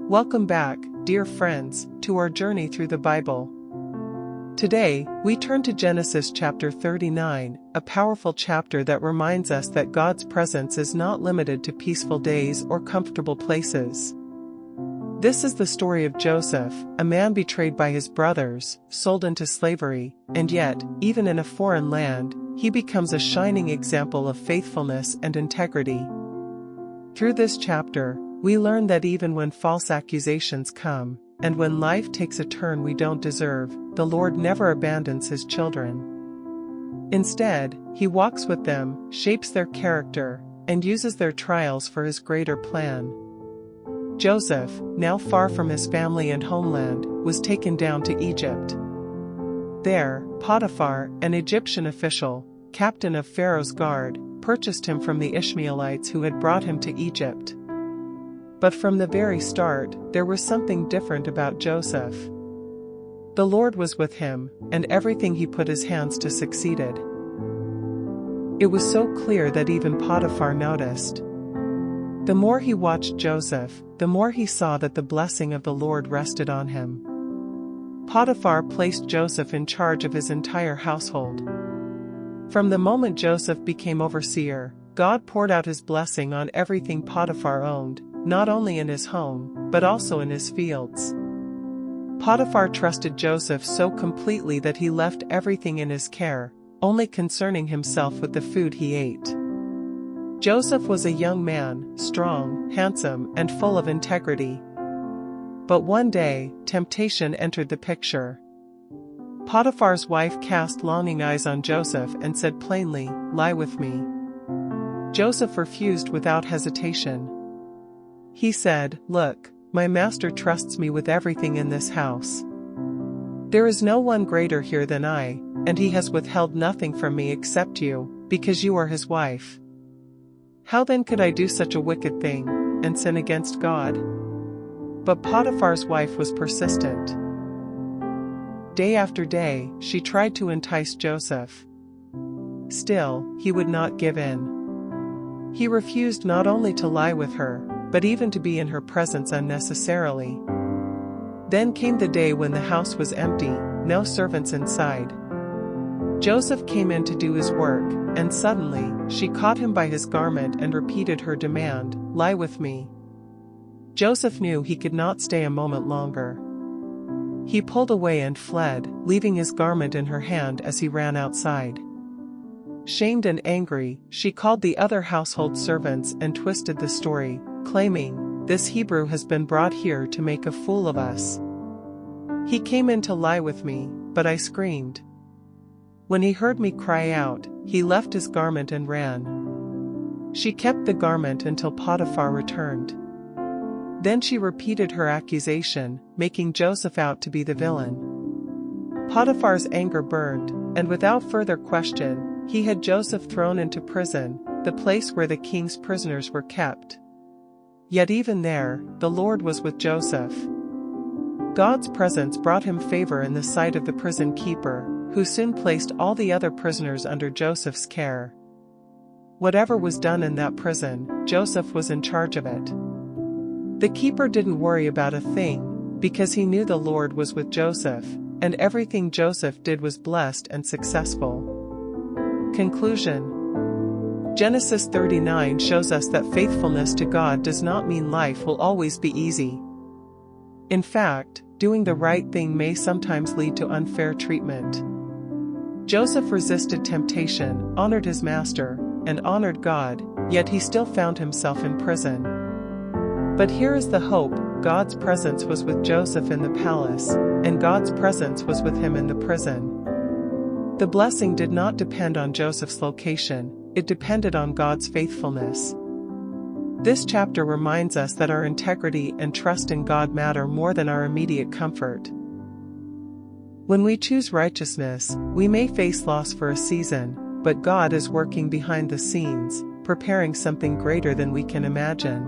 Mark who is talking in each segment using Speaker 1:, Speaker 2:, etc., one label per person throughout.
Speaker 1: Welcome back, dear friends, to our journey through the Bible. Today, we turn to Genesis chapter 39, a powerful chapter that reminds us that God's presence is not limited to peaceful days or comfortable places. This is the story of Joseph, a man betrayed by his brothers, sold into slavery, and yet, even in a foreign land, he becomes a shining example of faithfulness and integrity. Through this chapter, we learn that even when false accusations come, and when life takes a turn we don't deserve, the Lord never abandons His children. Instead, He walks with them, shapes their character, and uses their trials for His greater plan. Joseph, now far from his family and homeland, was taken down to Egypt. There, Potiphar, an Egyptian official, captain of Pharaoh's guard, purchased him from the Ishmaelites who had brought him to Egypt. But from the very start, there was something different about Joseph. The Lord was with him, and everything he put his hands to succeeded. It was so clear that even Potiphar noticed. The more he watched Joseph, the more he saw that the blessing of the Lord rested on him. Potiphar placed Joseph in charge of his entire household. From the moment Joseph became overseer, God poured out His blessing on everything Potiphar owned, not only in his home, but also in his fields. Potiphar trusted Joseph so completely that he left everything in his care, only concerning himself with the food he ate. Joseph was a young man, strong, handsome, and full of integrity. But one day, temptation entered the picture. Potiphar's wife cast longing eyes on Joseph and said plainly, "Lie with me." Joseph refused without hesitation. He said, "Look, my master trusts me with everything in this house. There is no one greater here than I, and he has withheld nothing from me except you, because you are his wife. How then could I do such a wicked thing, and sin against God?" But Potiphar's wife was persistent. Day after day, she tried to entice Joseph. Still, he would not give in. He refused not only to lie with her, but even to be in her presence unnecessarily. Then came the day when the house was empty, no servants inside. Joseph came in to do his work, and suddenly, she caught him by his garment and repeated her demand, "Lie with me." Joseph knew he could not stay a moment longer. He pulled away and fled, leaving his garment in her hand as he ran outside. Shamed and angry, she called the other household servants and twisted the story, claiming, "This Hebrew has been brought here to make a fool of us. He came in to lie with me, but I screamed. When he heard me cry out, he left his garment and ran." She kept the garment until Potiphar returned. Then she repeated her accusation, making Joseph out to be the villain. Potiphar's anger burned, and without further question, he had Joseph thrown into prison, the place where the king's prisoners were kept. Yet even there, the Lord was with Joseph. God's presence brought him favor in the sight of the prison keeper, who soon placed all the other prisoners under Joseph's care. Whatever was done in that prison, Joseph was in charge of it. The keeper didn't worry about a thing, because he knew the Lord was with Joseph, and everything Joseph did was blessed and successful. Conclusion. Genesis 39 shows us that faithfulness to God does not mean life will always be easy. In fact, doing the right thing may sometimes lead to unfair treatment. Joseph resisted temptation, honored his master, and honored God, yet he still found himself in prison. But here is the hope: God's presence was with Joseph in the palace, and God's presence was with him in the prison. The blessing did not depend on Joseph's location, it depended on God's faithfulness. This chapter reminds us that our integrity and trust in God matter more than our immediate comfort. When we choose righteousness, we may face loss for a season, but God is working behind the scenes, preparing something greater than we can imagine.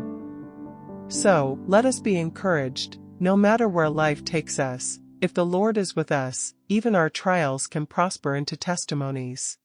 Speaker 1: So, let us be encouraged, no matter where life takes us, if the Lord is with us, even our trials can prosper into testimonies.